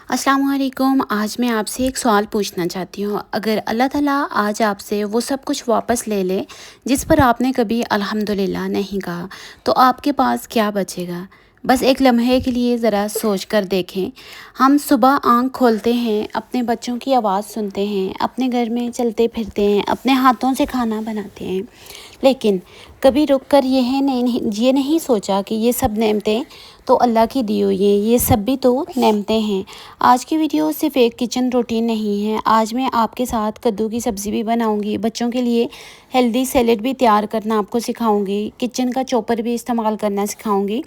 अस्सलाम वालेकुम। आज मैं आपसे एक सवाल पूछना चाहती हूँ। अगर अल्लाह ताला आज आपसे वो सब कुछ वापस ले ले जिस पर आपने कभी अल्हम्दुलिल्लाह नहीं कहा, तो आपके पास क्या बचेगा? बस एक लम्हे के लिए ज़रा सोच कर देखें। हम सुबह आँख खोलते हैं, अपने बच्चों की आवाज़ सुनते हैं, अपने घर में चलते फिरते हैं, अपने हाथों से खाना बनाते हैं, लेकिन कभी रुक कर ये नहीं सोचा कि ये सब नेमतें तो अल्लाह की दी हुई हैं, ये सब भी तो नेमतें हैं। आज की वीडियो सिर्फ एक किचन रूटीन नहीं है। आज मैं आपके साथ कद्दू की सब्ज़ी भी बनाऊंगी, बच्चों के लिए हेल्दी सैलेड भी तैयार करना आपको सिखाऊंगी, किचन का चॉपर भी इस्तेमाल करना सिखाऊंगी।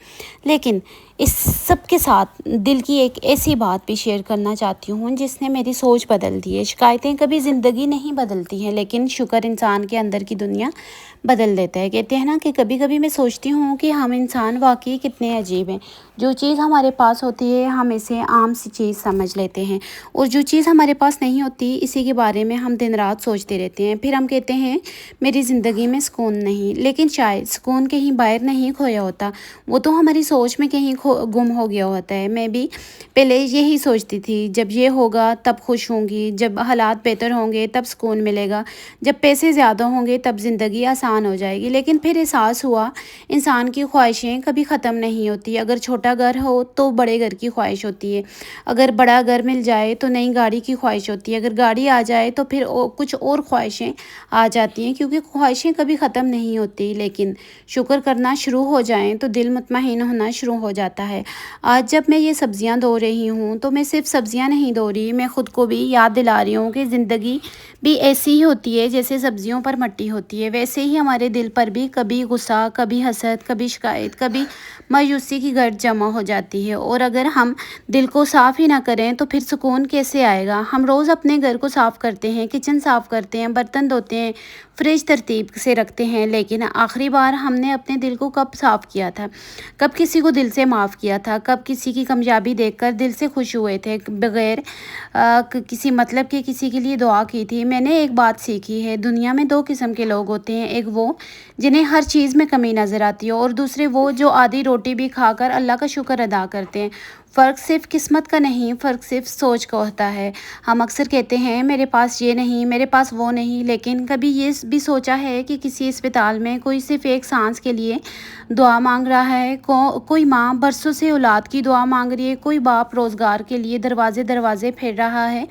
लेकिन इस सब के साथ दिल की एक ऐसी बात भी शेयर करना चाहती हूँ जिसने मेरी सोच बदल दी है। शिकायतें कभी ज़िंदगी नहीं बदलती हैं, लेकिन शुक्र इंसान के अंदर की दुनिया बदल देता है। कहते हैं ना कि कभी कभी मैं सोचती हूँ कि हम इंसान वाकई कितने अजीब हैं। जो चीज़ हमारे पास होती है हम इसे आम सी चीज़ समझ लेते हैं, और जो चीज़ हमारे पास नहीं होती इसी के बारे में हम दिन रात सोचते रहते हैं। फिर हम कहते हैं मेरी ज़िंदगी में सुकून नहीं, लेकिन शायद सुकून कहीं बाहर नहीं खोया होता, वो तो हमारी सोच में कहीं गुम हो गया होता है। मैं भी पहले यही सोचती थी, जब ये होगा तब खुश होंगी, जब हालात बेहतर होंगे तब सुकून मिलेगा, जब पैसे ज़्यादा होंगे तब ज़िंदगी आसान हो जाएगी। लेकिन फिर एहसास हुआ इंसान की ख्वाहिशें कभी ख़त्म नहीं होती। अगर छोटा घर हो तो बड़े घर की ख्वाहिश होती है, अगर बड़ा घर मिल जाए तो नई गाड़ी की ख्वाहिश होती है, अगर गाड़ी आ जाए तो फिर कुछ और ख्वाहिशें आ जाती हैं, क्योंकि ख्वाहिशें कभी ख़त्म नहीं होती। लेकिन शुक्र करना शुरू हो जाएं तो दिल मुतमईन होना शुरू हो जाता है। आज जब मैं ये सब्ज़ियां धो रही हूँ तो मैं सिर्फ सब्ज़ियां नहीं धो रही, मैं ख़ुद को भी याद दिला रही हूँ कि ज़िंदगी भी ऐसी ही होती है। जैसे सब्जियों पर मट्टी होती है, वैसे ही हमारे दिल पर भी कभी गुस्सा, कभी हसद, कभी शिकायत, कभी मायूसी की गर्द जमा हो जाती है। और अगर हम दिल को साफ़ ही ना करें तो फिर सुकून कैसे आएगा? हम रोज़ अपने घर को साफ़ करते हैं, किचन साफ़ करते हैं, बर्तन धोते हैं, फ्रिज तरतीब से रखते हैं, लेकिन आखिरी बार हमने अपने दिल को कब साफ़ किया था? कब किसी को दिल से माफ़ किया था? कब किसी की कामयाबी देखकर दिल से खुश हुए थे, बगैर किसी मतलब के किसी के लिए दुआ की थी? मैंने एक बात सीखी है, दुनिया में दो किस्म के लोग होते हैं। एक वो जिन्हें हर चीज़ में कमी नज़र आती है, और दूसरे वो जो आधी रोटी भी खाकर अल्लाह का शुक्र अदा करते हैं। फ़र्क सिर्फ किस्मत का नहीं, फ़र्क सिर्फ सोच का होता है। हम अक्सर कहते हैं मेरे पास ये नहीं, मेरे पास वो नहीं, लेकिन कभी ये भी सोचा है कि किसी अस्पताल में कोई सिर्फ एक सांस के लिए दुआ मांग रहा है, कोई माँ बरसों से औलाद की दुआ मांग रही है, कोई बाप रोज़गार के लिए दरवाजे दरवाजे फिर रहा है,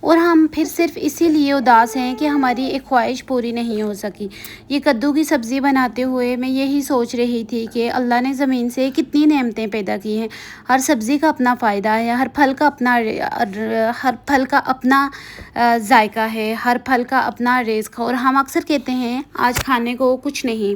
और हम फिर सिर्फ इसीलिए उदास हैं कि हमारी एक ख्वाहिश पूरी नहीं हो सकी। ये कद्दू की सब्ज़ी बनाते हुए मैं यही सोच रही थी कि अल्लाह ने ज़मीन से कितनी नेमतें पैदा की हैं। हर सब्ज़ी का अपना फ़ायदा है, हर फल का अपना जायका है, हर फल का अपना रिज़्क़। और हम अक्सर कहते हैं आज खाने को कुछ नहीं,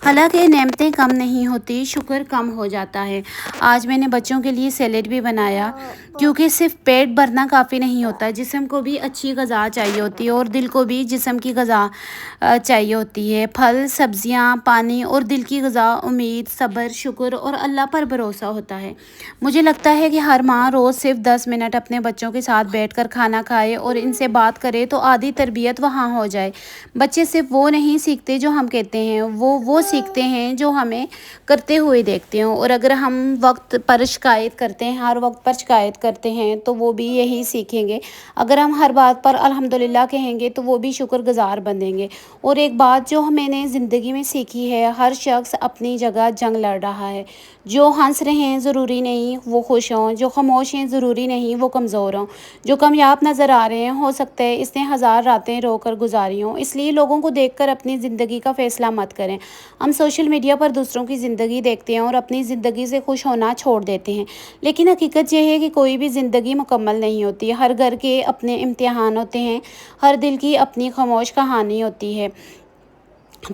हालांकि नेमतें कम नहीं होती, शुक्र कम हो जाता है। आज मैंने बच्चों के लिए सैलेड भी बनाया, क्योंकि सिर्फ पेट भरना काफ़ी नहीं होता, जिस्म को भी अच्छी ग़िज़ा चाहिए होती है, और दिल को भी जिस्म की ग़िज़ा चाहिए होती है। फल, सब्जियां, पानी और दिल की ग़िज़ा उम्मीद, सब्र, शुक्र और अल्लाह पर भरोसा होता है। मुझे लगता है कि हर माँ रोज़ सिर्फ 10 मिनट अपने बच्चों के साथ बैठकर खाना खाए और इनसे बात करे तो आधी तरबियत वहाँ हो जाए। बच्चे सिर्फ वो नहीं सीखते जो हम कहते हैं, वो सीखते हैं जो हमें करते हुए देखते हैं। और अगर हम वक्त पर शिकायत करते हैं, हर वक्त पर शिकायत करते हैं, तो वो भी यही सीखेंगे। अगर हम हर बात पर अल्हम्दुलिल्लाह कहेंगे तो वो भी शुक्रगुज़ार बनेंगे। और एक बात जो मैंने ज़िंदगी में सीखी है, हर शख्स अपनी जगह जंग लड़ रहा है। जो हंस रहे हैं ज़रूरी नहीं वो खुश हों, जो खामोश हैं ज़रूरी नहीं वो कमज़ोर हों, जो कामयाब नज़र आ रहे हैं हो सकता है इसने हज़ार रातें रोकर गुजारी हों। इसलिए लोगों को देखकर अपनी ज़िंदगी का फ़ैसला मत करें। हम सोशल मीडिया पर दूसरों की ज़िंदगी देखते हैं और अपनी ज़िंदगी से खुश होना छोड़ देते हैं, लेकिन हकीकत यह है कि कोई भी ज़िंदगी मुकम्मल नहीं होती। हर घर के अपने इम्तिहान होते हैं, हर दिल की अपनी खामोश कहानी होती है।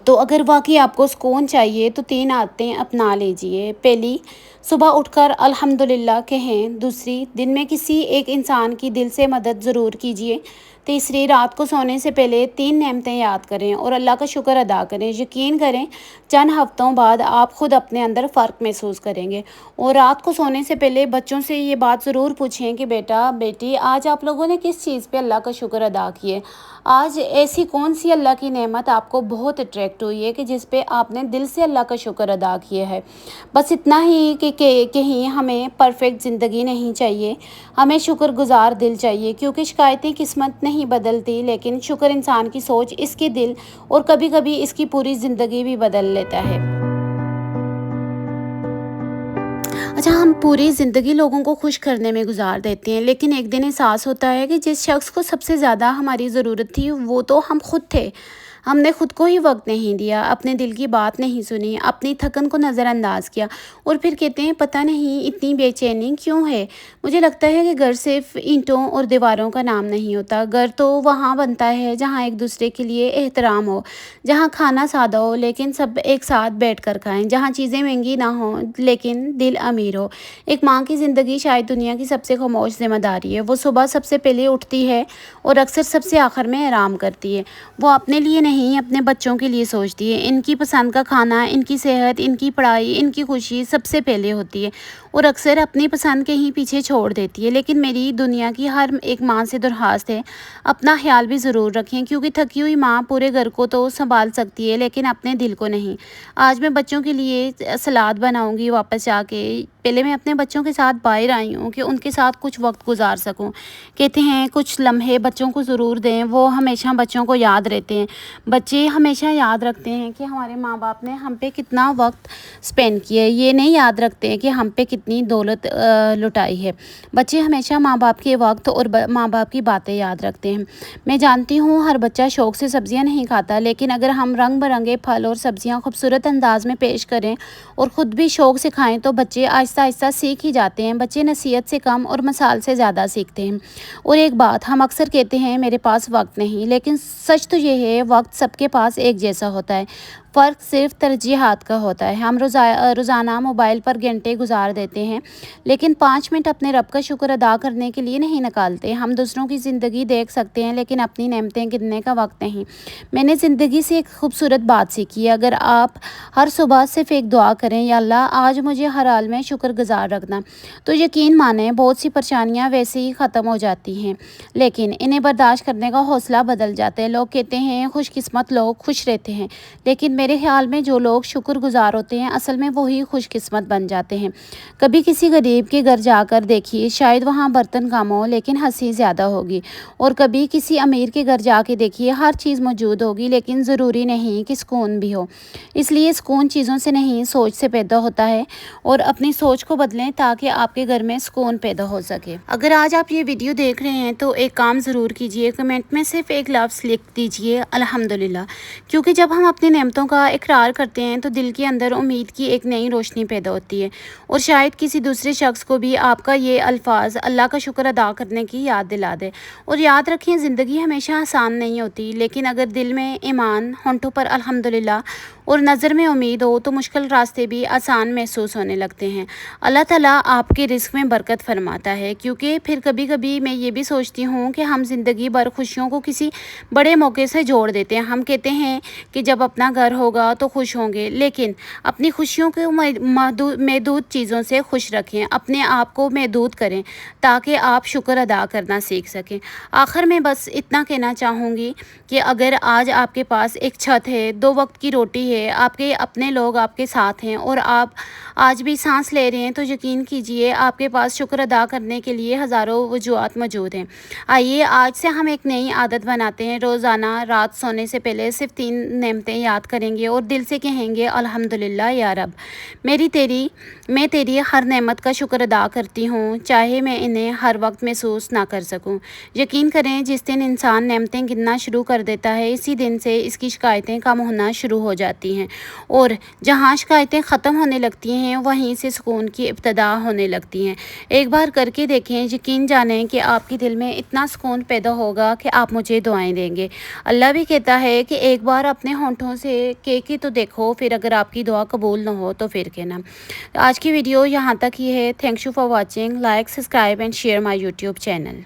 तो अगर वाकई आपको सुकून चाहिए तो 3 आदतें अपना लीजिए। पहली, सुबह उठकर अल्हम्दुलिल्लाह कहें। दूसरी, दिन में किसी एक इंसान की दिल से मदद ज़रूर कीजिए। तीसरी, रात को सोने से पहले 3 नेमतें याद करें और अल्लाह का शुक्र अदा करें। यकीन करें चंद हफ्तों बाद आप खुद अपने अंदर फ़र्क महसूस करेंगे। और रात को सोने से पहले बच्चों से ये बात ज़रूर पूछें कि बेटा बेटी आज आप लोगों ने किस चीज़ पे अल्लाह का शुक्र अदा किए। आज ऐसी कौन सी अल्लाह की नेमत आपको बहुत अट्रैक्ट हुई है कि जिस पे आपने दिल से अल्लाह का शुक्र अदा किया है। बस इतना ही कि کہیں ہمیں پرفیکٹ زندگی نہیں چاہیے، ہمیں شکر گزار دل چاہیے، کیونکہ شکایتیں قسمت نہیں بدلتی، لیکن شکر انسان کی سوچ، اس کے دل اور کبھی کبھی اس کی پوری زندگی بھی بدل لیتا ہے۔ اچھا، ہم پوری زندگی لوگوں کو خوش کرنے میں گزار دیتے ہیں، لیکن ایک دن احساس ہوتا ہے کہ جس شخص کو سب سے زیادہ ہماری ضرورت تھی وہ تو ہم خود تھے۔ ہم نے خود کو ہی وقت نہیں دیا، اپنے دل کی بات نہیں سنی، اپنی تھکن کو نظر انداز کیا، اور پھر کہتے ہیں پتہ نہیں اتنی بے چینی کیوں ہے۔ مجھے لگتا ہے کہ گھر صرف اینٹوں اور دیواروں کا نام نہیں ہوتا، گھر تو وہاں بنتا ہے جہاں ایک دوسرے کے لیے احترام ہو، جہاں کھانا سادہ ہو لیکن سب ایک ساتھ بیٹھ کر کھائیں، جہاں چیزیں مہنگی نہ ہوں لیکن دل امیر ہو۔ ایک ماں کی زندگی شاید دنیا کی سب سے خاموش ذمہ داری ہے۔ وہ صبح سب سے پہلے اٹھتی ہے اور اکثر سب سے آخر میں آرام کرتی ہے۔ وہ اپنے لیے نہیں، اپنے بچوں کے لیے سوچتی ہے۔ ان کی پسند کا کھانا، ان کی صحت، ان کی پڑھائی، ان کی خوشی سب سے پہلے ہوتی ہے، اور اکثر اپنی پسند کہیں پیچھے چھوڑ دیتی ہے۔ لیکن میری دنیا کی ہر ایک ماں سے درخواست ہے، اپنا خیال بھی ضرور رکھیں، کیونکہ تھکی ہوئی ماں پورے گھر کو تو سنبھال سکتی ہے لیکن اپنے دل کو نہیں۔ آج میں بچوں کے لیے سلاد بناؤں گی واپس جا کے۔ پہلے میں اپنے بچوں کے ساتھ باہر آئی ہوں کہ ان کے ساتھ کچھ وقت گزار سکوں۔ کہتے ہیں کچھ لمحے بچوں کو ضرور دیں، وہ ہمیشہ بچوں کو یاد رہتے ہیں۔ بچے ہمیشہ یاد رکھتے ہیں کہ ہمارے ماں باپ نے ہم پہ کتنا وقت سپینڈ کیا ہے، یہ نہیں یاد رکھتے ہیں کہ ہم پہ کتنی دولت لٹائی ہے۔ بچے ہمیشہ ماں باپ کے وقت اور ماں باپ کی باتیں یاد رکھتے ہیں۔ میں جانتی ہوں ہر بچہ شوق سے سبزیاں نہیں کھاتا، لیکن اگر ہم رنگ برنگے پھل اور سبزیاں خوبصورت انداز میں پیش کریں اور خود بھی شوق سے کھائیں تو بچے آہستہ آہستہ سیکھ ہی جاتے ہیں۔ بچے نصیحت سے کم اور مثال سے زیادہ سیکھتے ہیں۔ اور ایک بات ہم اکثر کہتے ہیں میرے پاس وقت نہیں، لیکن سچ تو یہ ہے وقت سب کے پاس ایک جیسا ہوتا ہے، فرق صرف ترجیحات کا ہوتا ہے۔ ہم روزانہ موبائل پر گھنٹے گزار دیتے ہیں، لیکن 5 منٹ اپنے رب کا شکر ادا کرنے کے لیے نہیں نکالتے۔ ہم دوسروں کی زندگی دیکھ سکتے ہیں لیکن اپنی نعمتیں گننے کا وقت نہیں۔ میں نے زندگی سے ایک خوبصورت بات سیکھی ہے، اگر آپ ہر صبح صرف ایک دعا کریں، یا اللہ آج مجھے ہر حال میں شکر گزار رکھنا، تو یقین مانیں بہت سی پریشانیاں ویسے ہی ختم ہو جاتی ہیں، لیکن انہیں برداشت کرنے کا حوصلہ بدل جاتا ہے۔ لوگ کہتے ہیں خوش قسمت لوگ خوش رہتے ہیں، لیکن میرے خیال میں جو لوگ شکر گزار ہوتے ہیں اصل میں وہی خوش قسمت بن جاتے ہیں۔ کبھی کسی غریب کے گھر جا کر دیکھیے، شاید وہاں برتن کم ہو لیکن ہنسی زیادہ ہوگی، اور کبھی کسی امیر کے گھر جا کے دیکھیے، ہر چیز موجود ہوگی لیکن ضروری نہیں کہ سکون بھی ہو۔ اس لیے سکون چیزوں سے نہیں، سوچ سے پیدا ہوتا ہے، اور اپنی سوچ کو بدلیں تاکہ آپ کے گھر میں سکون پیدا ہو سکے۔ اگر آج آپ یہ ویڈیو دیکھ رہے ہیں تو ایک کام ضرور کیجئے، کمنٹ میں صرف ایک لفظ لکھ دیجئے الحمدللہ، کیونکہ جب ہم اپنی نعمتوں کا اقرار کرتے ہیں تو دل کے اندر امید کی ایک نئی روشنی پیدا ہوتی ہے، اور شاید کسی دوسرے شخص کو بھی آپ کا یہ الفاظ اللہ کا شکر ادا کرنے کی یاد دلا دے۔ اور یاد رکھیں زندگی ہمیشہ آسان نہیں ہوتی، لیکن اگر دل میں ایمان، ہونٹوں پر الحمدللہ اور نظر میں امید ہو تو مشکل راستے بھی آسان محسوس ہونے لگتے ہیں۔ اللہ تعالیٰ آپ کے رزق میں برکت فرماتا ہے، کیونکہ پھر کبھی کبھی میں یہ بھی سوچتی ہوں کہ ہم زندگی بھر خوشیوں کو کسی بڑے موقع سے جوڑ دیتے ہیں۔ ہم کہتے ہیں کہ جب اپنا گھر ہوگا تو خوش ہوں گے، لیکن اپنی خوشیوں کو محدود چیزوں سے خوش رکھیں، اپنے آپ کو محدود کریں تاکہ آپ شکر ادا کرنا سیکھ سکیں۔ آخر میں بس اتنا کہنا چاہوں گی کہ اگر آج آپ کے پاس ایک چھت ہے، 2 وقت کی روٹی ہے، آپ کے اپنے لوگ آپ کے ساتھ ہیں، اور آپ آج بھی سانس لے رہے ہیں، تو یقین کیجئے آپ کے پاس شکر ادا کرنے کے لیے ہزاروں وجوہات موجود ہیں۔ آئیے آج سے ہم ایک نئی عادت بناتے ہیں، روزانہ رات سونے سے پہلے صرف 3 نعمتیں یاد کریں گے اور دل سے کہیں گے الحمدللہ یا رب، میں تیری ہر نعمت کا شکر ادا کرتی ہوں، چاہے میں انہیں ہر وقت محسوس نہ کر سکوں۔ یقین کریں جس دن انسان نعمتیں گننا شروع کر دیتا ہے، اسی دن سے اس کی شکایتیں کم ہونا شروع ہو جاتی ہیں، اور جہاں شکایتیں ختم ہونے لگتی ہیں وہیں سے سکون کی ابتدا ہونے لگتی ہیں۔ ایک بار کر کے دیکھیں، یقین جانیں کہ آپ کے دل میں اتنا سکون پیدا ہوگا کہ آپ مجھے دعائیں دیں گے۔ اللہ بھی کہتا ہے کہ ایک بار اپنے ہونٹوں سے کہہ کے تو دیکھو، پھر اگر آپ کی دعا قبول نہ ہو تو پھر کہنا۔ آج کی ویڈیو یہاں تک ہی ہے۔ Thank you for watching, like, subscribe and share my YouTube channel.